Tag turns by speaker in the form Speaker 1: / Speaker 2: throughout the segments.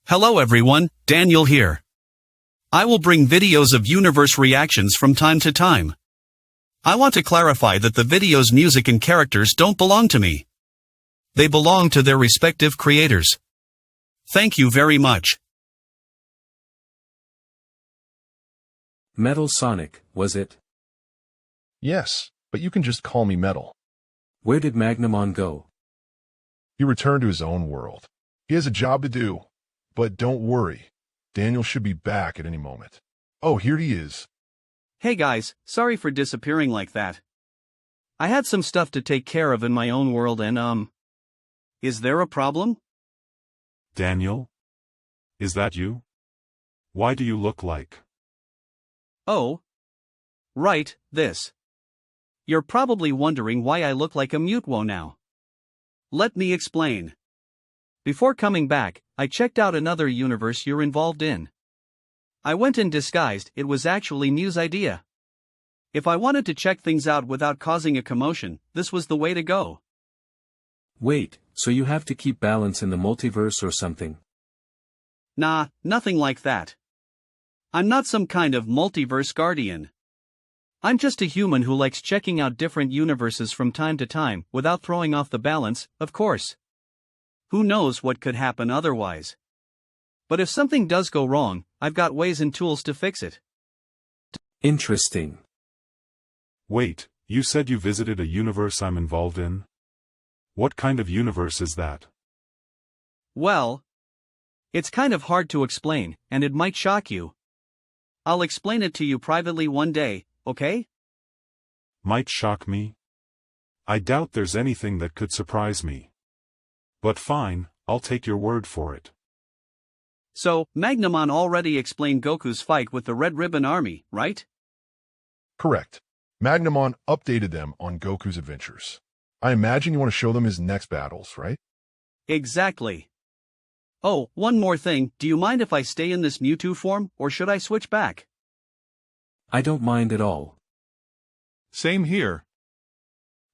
Speaker 1: Hello everyone, Daniel here. I will bring videos of universe reactions from time to time. I want to clarify that the video's music and characters don't belong to me. They belong to their respective creators. Thank you very much.
Speaker 2: Metal Sonic, was it?
Speaker 3: Yes, but you can just call me Metal.
Speaker 2: Where did Magnamon go?
Speaker 3: He returned to his own world. He has a job to do. But don't worry, Daniel should be back at any moment. Oh, here he is.
Speaker 1: Hey guys, sorry for disappearing like that. I had some stuff to take care of in my own world and is there a problem?
Speaker 4: Daniel? Is that you? Why do you look like?
Speaker 1: Oh. Right, this. You're probably wondering why I look like a Mutwo now. Let me explain. Before coming back, I checked out another universe you're involved in. I went in disguised, it was actually Mew's idea. If I wanted to check things out without causing a commotion, this was the way to go.
Speaker 2: Wait, so you have to keep balance in the multiverse or something?
Speaker 1: Nah, nothing like that. I'm not some kind of multiverse guardian. I'm just a human who likes checking out different universes from time to time without throwing off the balance, of course. Who knows what could happen otherwise? But if something does go wrong, I've got ways and tools to fix it.
Speaker 2: Interesting.
Speaker 4: Wait, you said you visited a universe I'm involved in? What kind of universe is that?
Speaker 1: Well, it's kind of hard to explain, and it might shock you. I'll explain it to you privately one day, okay?
Speaker 4: Might shock me? I doubt there's anything that could surprise me. But fine, I'll take your word for it.
Speaker 1: So, Magnamon already explained Goku's fight with the Red Ribbon Army, right?
Speaker 3: Correct. Magnamon updated them on Goku's adventures. I imagine you want to show them his next battles, right?
Speaker 1: Exactly. Oh, one more thing, do you mind if I stay in this Mewtwo form, or should I switch back?
Speaker 2: I don't mind at all.
Speaker 5: Same here.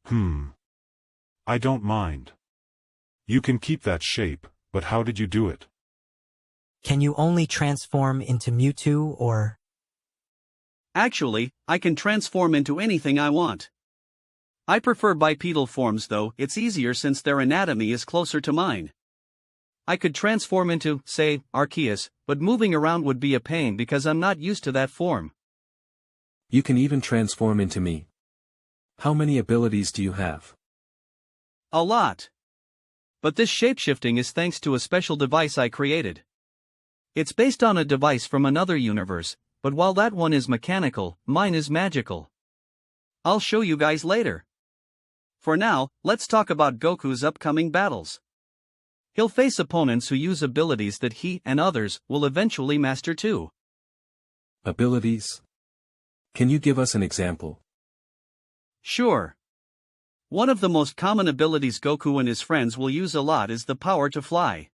Speaker 4: I don't mind. You can keep that shape, but how did you do it?
Speaker 6: Can you only transform into Mewtwo or?
Speaker 1: Actually, I can transform into anything I want. I prefer bipedal forms though, it's easier since their anatomy is closer to mine. I could transform into, say, Arceus, but moving around would be a pain because I'm not used to that form.
Speaker 2: You can even transform into me. How many abilities do you have?
Speaker 1: A lot. But this shapeshifting is thanks to a special device I created. It's based on a device from another universe, but while that one is mechanical, mine is magical. I'll show you guys later. For now, let's talk about Goku's upcoming battles. He'll face opponents who use abilities that he and others will eventually master too.
Speaker 2: Abilities? Can you give us an example?
Speaker 1: Sure. One of the most common abilities Goku and his friends will use a lot is the power to fly.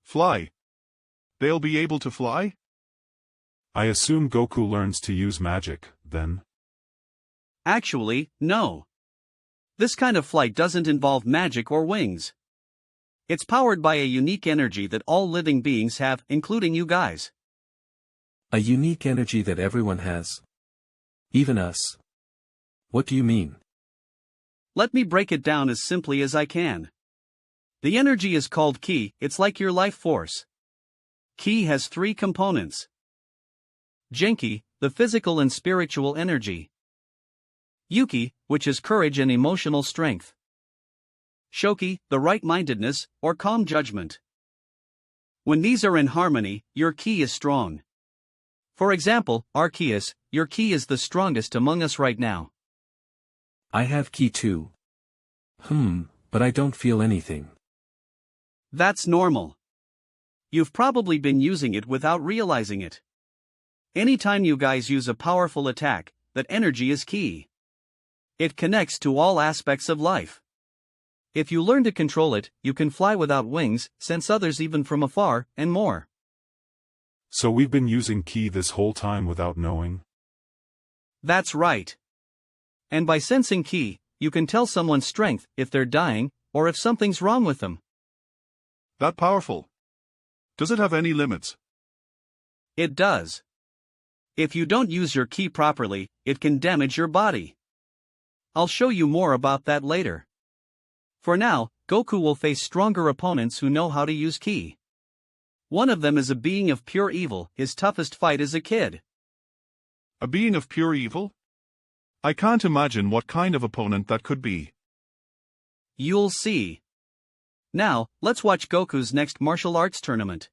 Speaker 5: Fly. They'll be able to fly?
Speaker 4: I assume Goku learns to use magic, then?
Speaker 1: Actually, no. This kind of flight doesn't involve magic or wings. It's powered by a unique energy that all living beings have, including you guys.
Speaker 2: A unique energy that everyone has. Even us. What do you mean?
Speaker 1: Let me break it down as simply as I can. The energy is called Ki, it's like your life force. Ki has 3 components. Genki, the physical and spiritual energy. Yuki, which is courage and emotional strength. Shoki, the right-mindedness, or calm judgment. When these are in harmony, your Ki is strong. For example, Arceus, your Ki is the strongest among us right now.
Speaker 2: I have Ki too. But I don't feel anything.
Speaker 1: That's normal. You've probably been using it without realizing it. Anytime you guys use a powerful attack, that energy is key. It connects to all aspects of life. If you learn to control it, you can fly without wings, sense others even from afar, and more.
Speaker 4: So we've been using Ki this whole time without knowing?
Speaker 1: That's right. And by sensing Ki, you can tell someone's strength, if they're dying, or if something's wrong with them.
Speaker 5: That powerful. Does it have any limits?
Speaker 1: It does. If you don't use your ki properly, it can damage your body. I'll show you more about that later. For now, Goku will face stronger opponents who know how to use ki. One of them is a being of pure evil. His toughest fight is a kid.
Speaker 5: A being of pure evil? I can't imagine what kind of opponent that could be.
Speaker 1: You'll see. Now, let's watch Goku's next martial arts tournament.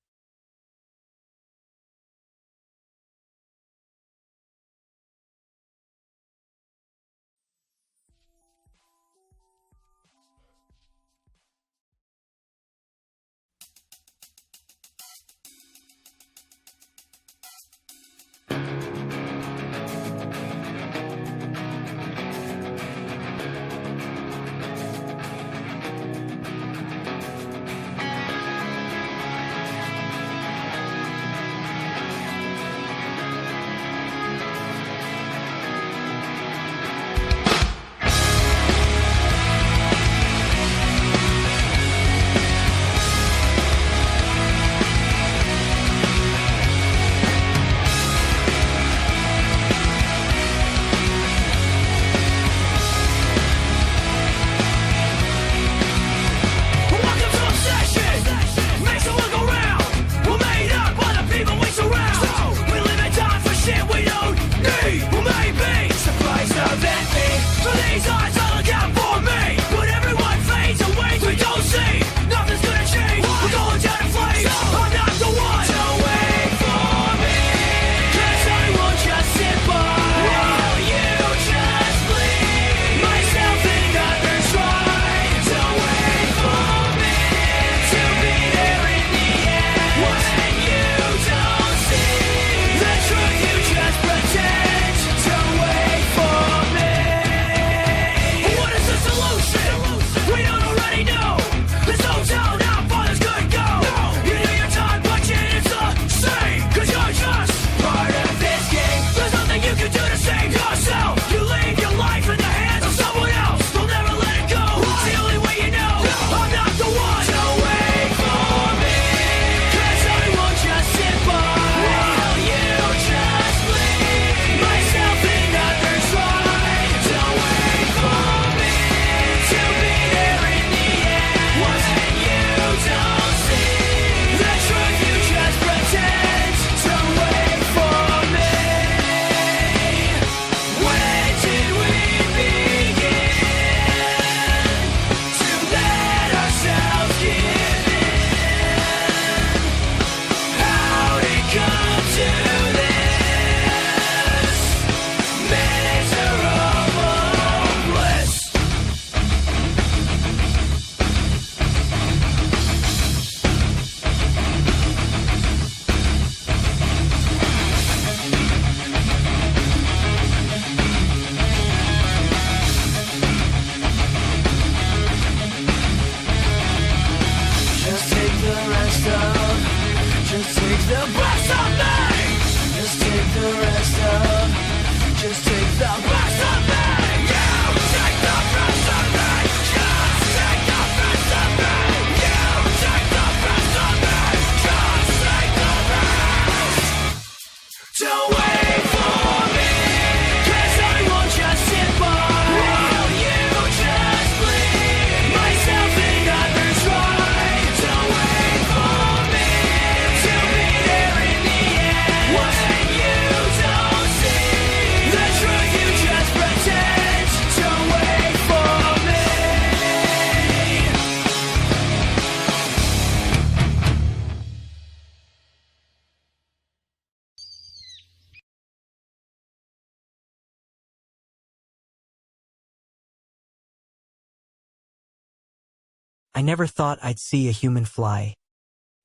Speaker 6: I never thought I'd see a human fly.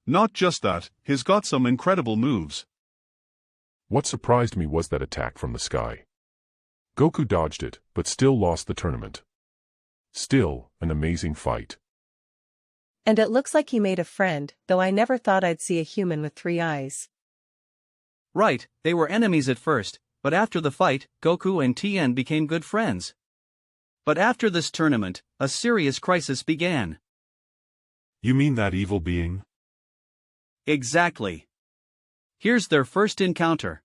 Speaker 5: Not just that, he's got some incredible moves.
Speaker 3: What surprised me was that attack from the sky. Goku dodged it, but still lost the tournament. Still, an amazing fight.
Speaker 7: And it looks like he made a friend, though I never thought I'd see a human with 3 eyes.
Speaker 1: Right, they were enemies at first, but after the fight, Goku and Tien became good friends. But after this tournament, a serious crisis began.
Speaker 4: You mean that evil being?
Speaker 1: Exactly. Here's their first encounter.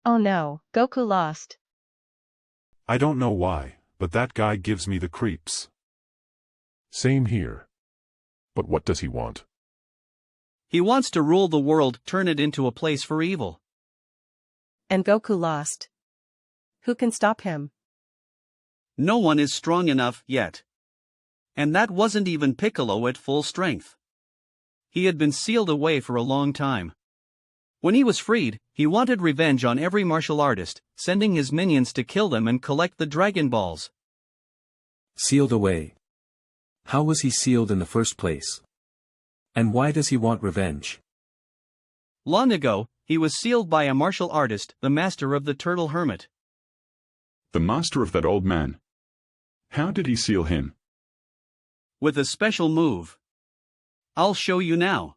Speaker 7: Oh no, Goku lost.
Speaker 4: I don't know why, but that guy gives me the creeps.
Speaker 3: Same here. But what does he want?
Speaker 1: He wants to rule the world, turn it into a place for evil.
Speaker 7: And Goku lost. Who can stop him?
Speaker 1: No one is strong enough yet. And that wasn't even Piccolo at full strength. He had been sealed away for a long time. When he was freed, he wanted revenge on every martial artist, sending his minions to kill them and collect the Dragon Balls.
Speaker 2: Sealed away. How was he sealed in the first place? And why does he want revenge?
Speaker 1: Long ago, he was sealed by a martial artist, the master of the Turtle Hermit.
Speaker 8: The master of that old man. How did he seal him?
Speaker 1: With a special move. I'll show you now.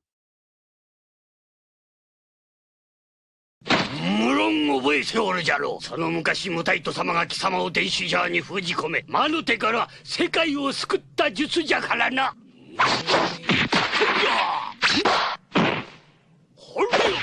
Speaker 9: 無論覚えておるじゃろう。その昔ムタイト様が貴様を電子ジャーに封じ込め、魔の手から世界を救った術じゃからな。ほれよ。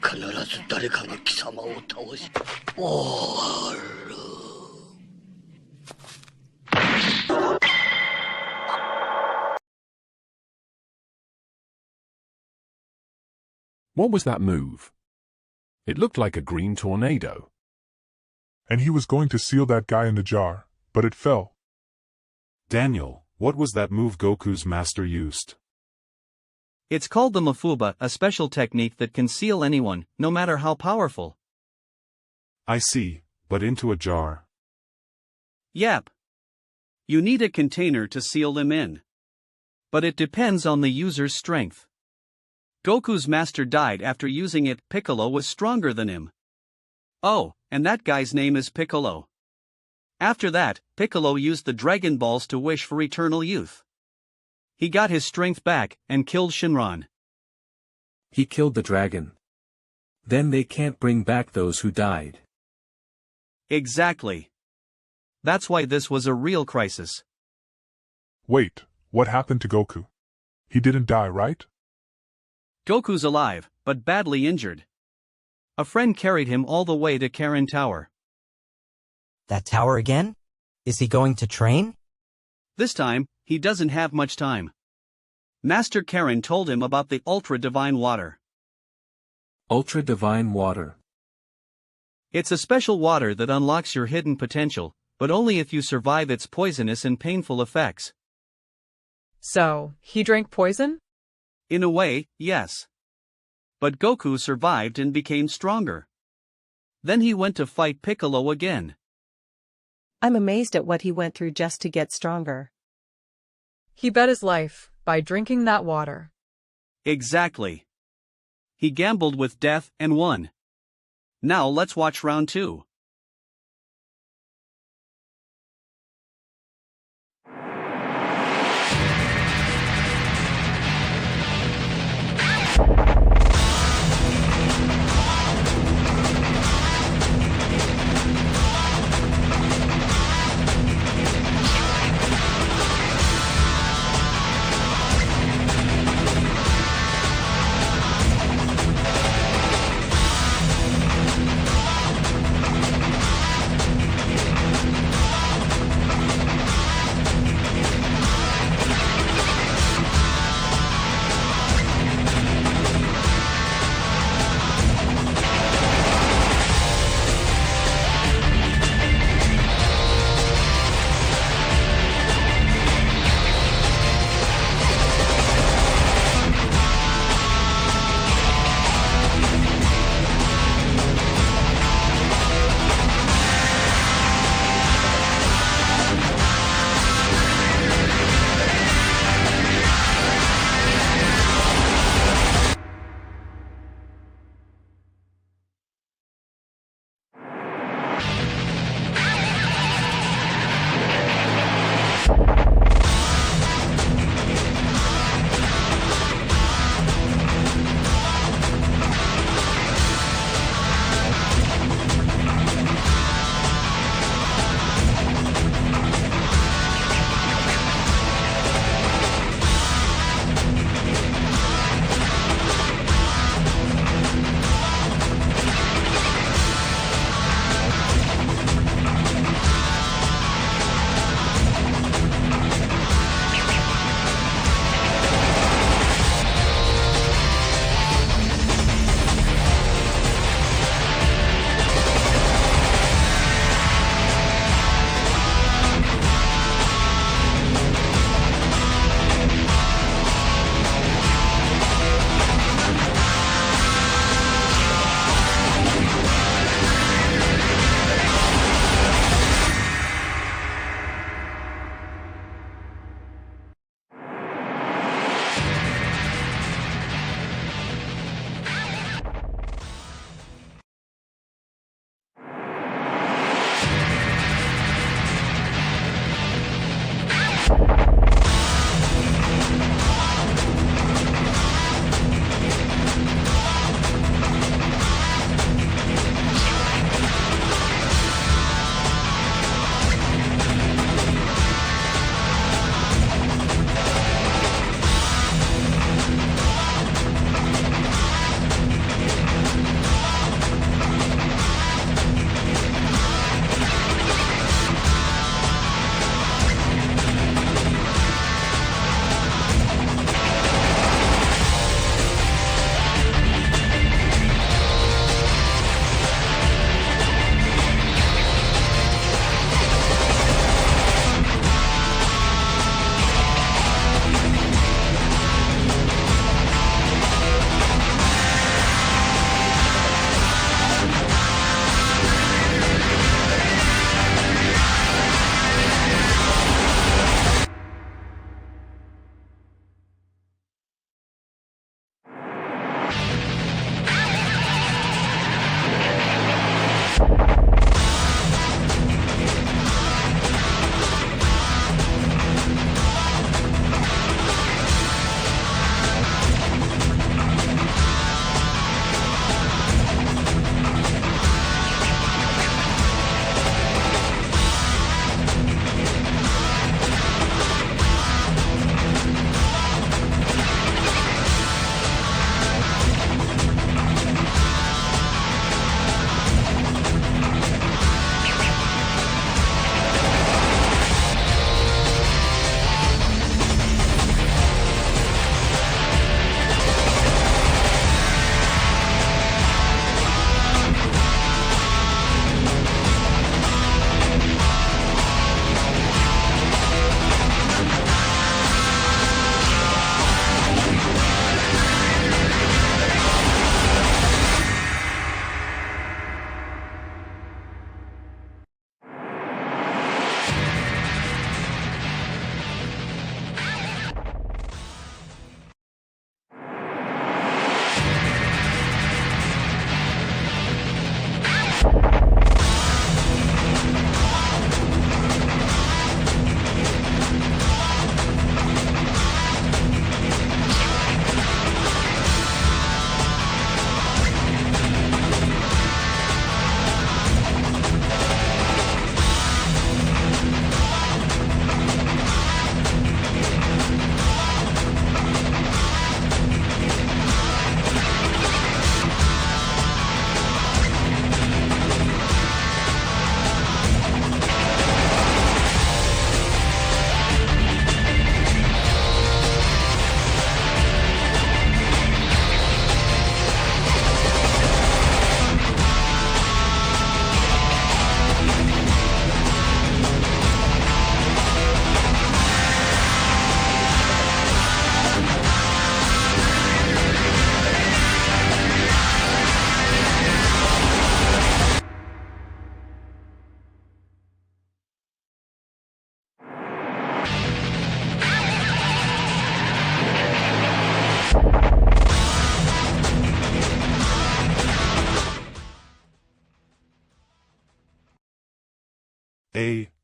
Speaker 9: 必ず誰かが貴様を倒し終わる。
Speaker 3: What was that move? It looked like a green tornado.
Speaker 5: And he was going to seal that guy in the jar, but it fell.
Speaker 4: Daniel, what was that move Goku's master used?
Speaker 1: It's called the Mafuba, a special technique that can seal anyone, no matter how powerful.
Speaker 4: I see, but into a jar.
Speaker 1: Yep. You need a container to seal them in. But it depends on the user's strength. Goku's master died after using it. Piccolo was stronger than him. Oh, and that guy's name is Piccolo. After that, Piccolo used the Dragon Balls to wish for eternal youth. He got his strength back and killed Shinron.
Speaker 2: He killed the dragon. Then they can't bring back those who died.
Speaker 1: Exactly. That's why this was a real crisis.
Speaker 5: Wait, what happened to Goku? He didn't die, right?
Speaker 1: Goku's alive, but badly injured. A friend carried him all the way to Karin Tower.
Speaker 6: That tower again? Is he going to train?
Speaker 1: This time, he doesn't have much time. Master Karin told him about the ultra-divine water.
Speaker 2: Ultra-divine water.
Speaker 1: It's a special water that unlocks your hidden potential, but only if you survive its poisonous and painful effects.
Speaker 10: So, he drank poison?
Speaker 1: In a way, yes. But Goku survived and became stronger. Then he went to fight Piccolo again.
Speaker 7: I'm amazed at what he went through just to get stronger.
Speaker 10: He bet his life by drinking that water.
Speaker 1: Exactly. He gambled with death and won. Now let's watch round 2.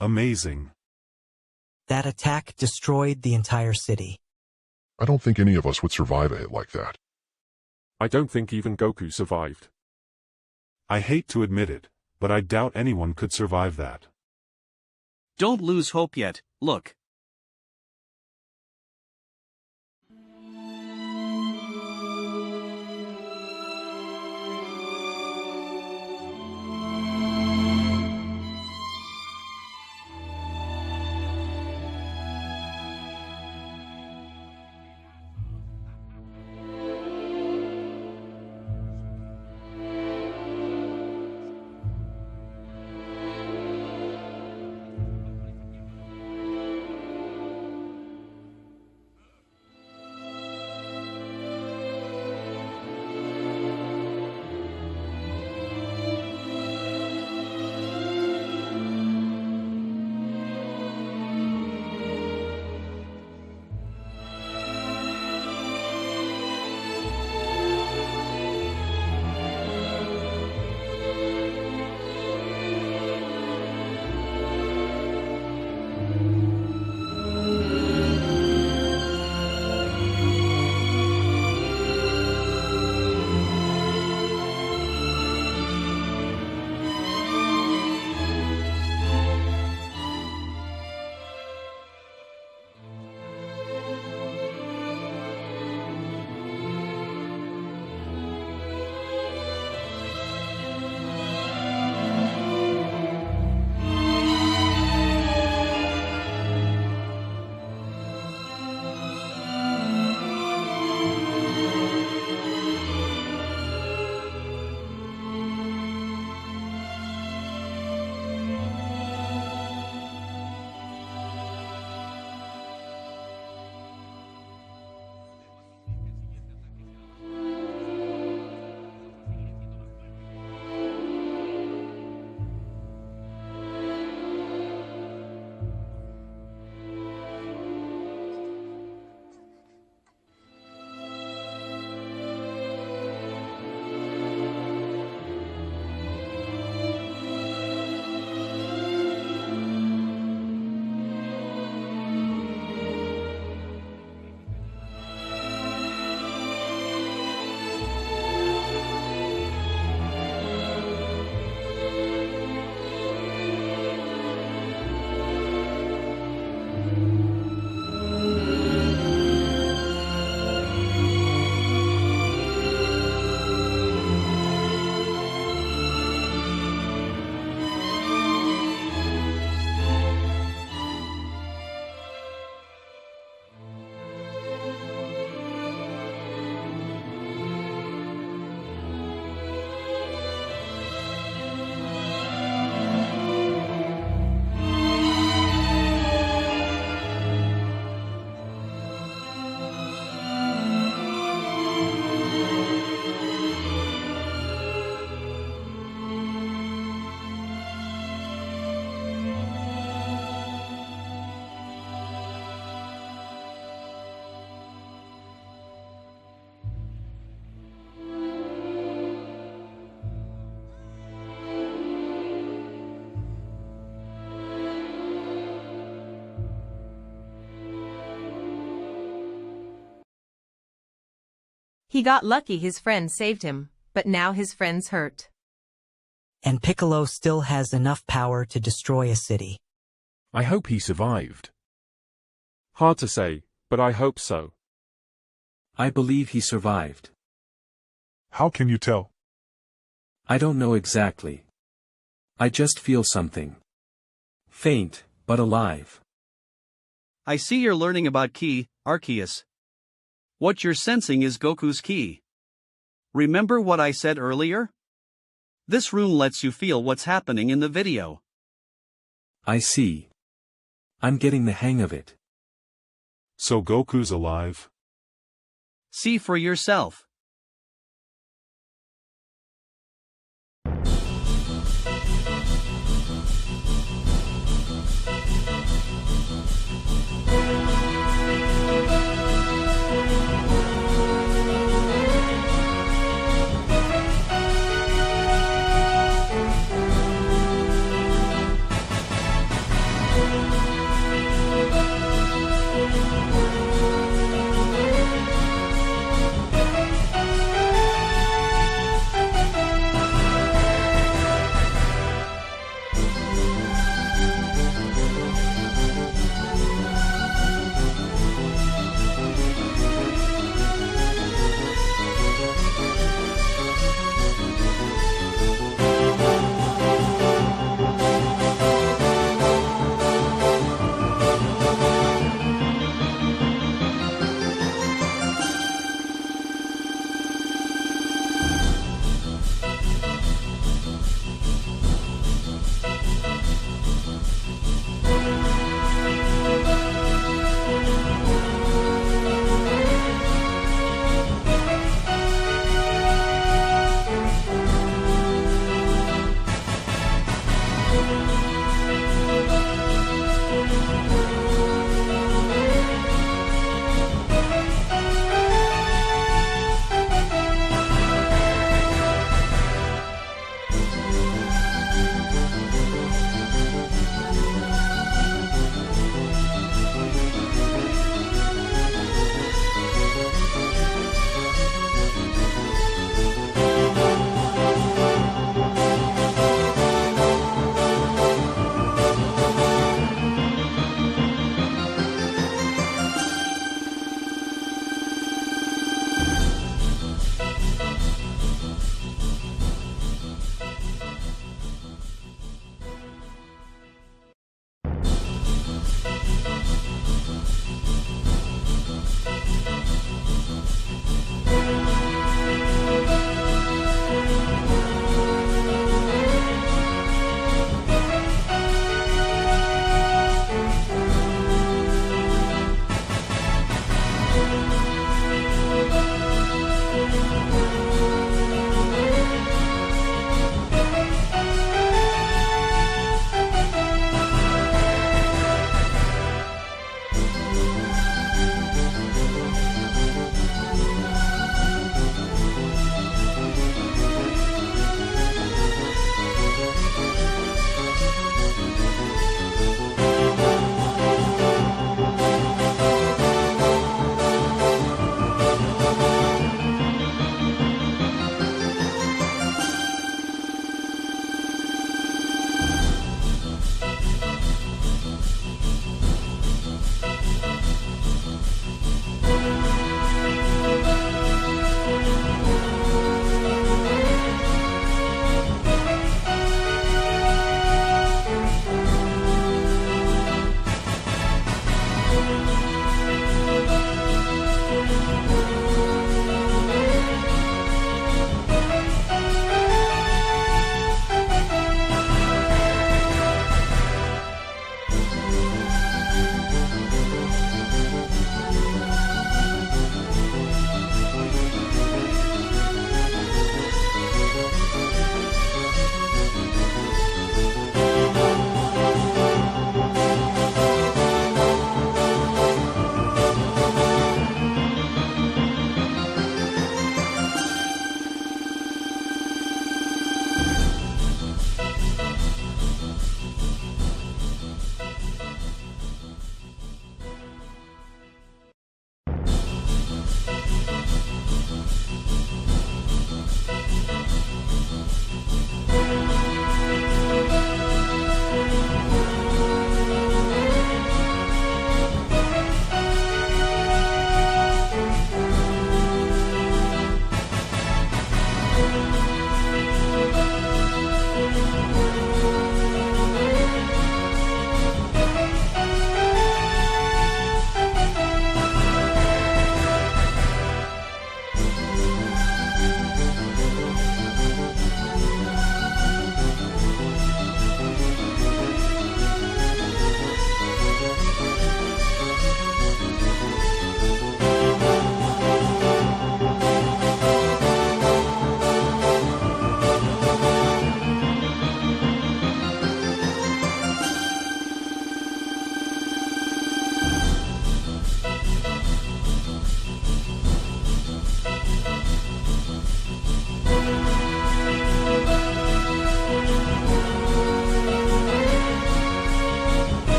Speaker 4: Amazing.
Speaker 6: That attack destroyed the entire city.
Speaker 3: I don't think any of us would survive a hit like that.
Speaker 11: I don't think even Goku survived.
Speaker 4: I hate to admit it, but I doubt anyone could survive that.
Speaker 1: Don't lose hope yet, look.
Speaker 12: He got lucky his friend saved him, but now his friend's hurt.
Speaker 6: And Piccolo still has enough power to destroy a city.
Speaker 11: I hope he survived. Hard to say, but I hope so.
Speaker 2: I believe he survived.
Speaker 3: How can you tell?
Speaker 2: I don't know exactly. I just feel something. Faint, but alive.
Speaker 1: I see you're learning about ki, Arceus. What you're sensing is Goku's ki. Remember what I said earlier? This room lets you feel what's happening in the video.
Speaker 2: I see. I'm getting the hang of it.
Speaker 4: So Goku's alive?
Speaker 1: See for yourself.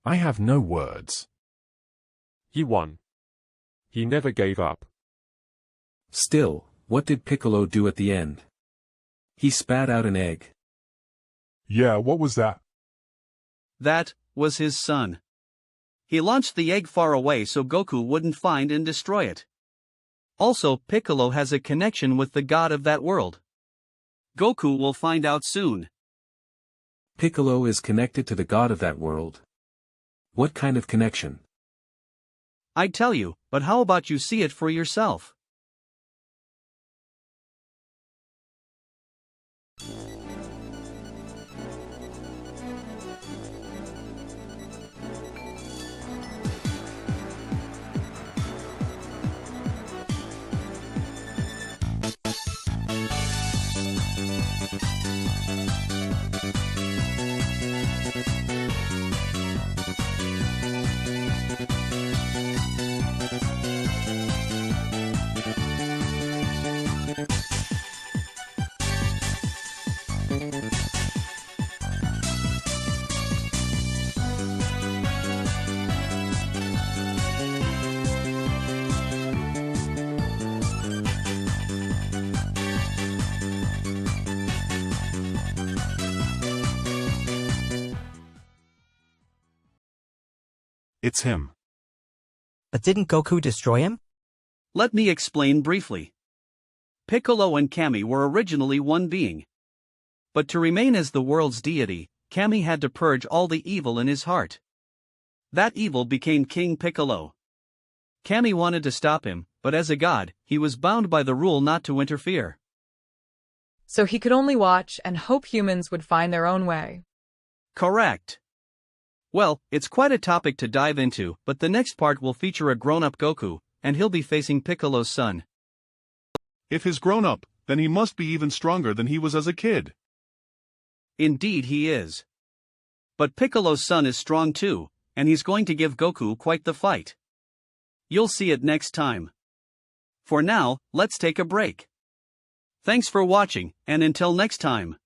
Speaker 3: I have no words.
Speaker 11: He won. He never gave up.
Speaker 2: Still, what did Piccolo do at the end? He spat out an egg.
Speaker 3: Yeah, what was that?
Speaker 1: That was his son. He launched the egg far away so Goku wouldn't find and destroy it. Also, Piccolo has a connection with the god of that world. Goku will find out soon.
Speaker 2: Piccolo is connected to the god of that world. What kind of connection?
Speaker 1: I'd tell you, but how about you see it for yourself?
Speaker 4: It's him.
Speaker 6: But didn't Goku destroy him?
Speaker 1: Let me explain briefly. Piccolo and Kami were originally one being. But to remain as the world's deity, Kami had to purge all the evil in his heart. That evil became King Piccolo. Kami wanted to stop him, but as a god, he was bound by the rule not to interfere.
Speaker 10: So he could only watch and hope humans would find their own way.
Speaker 1: Correct. Well, it's quite a topic to dive into, but the next part will feature a grown-up Goku, and he'll be facing Piccolo's son.
Speaker 5: If he's grown up, then he must be even stronger than he was as a kid.
Speaker 1: Indeed he is. But Piccolo's son is strong too, and he's going to give Goku quite the fight. You'll see it next time. For now, let's take a break. Thanks for watching, and until next time.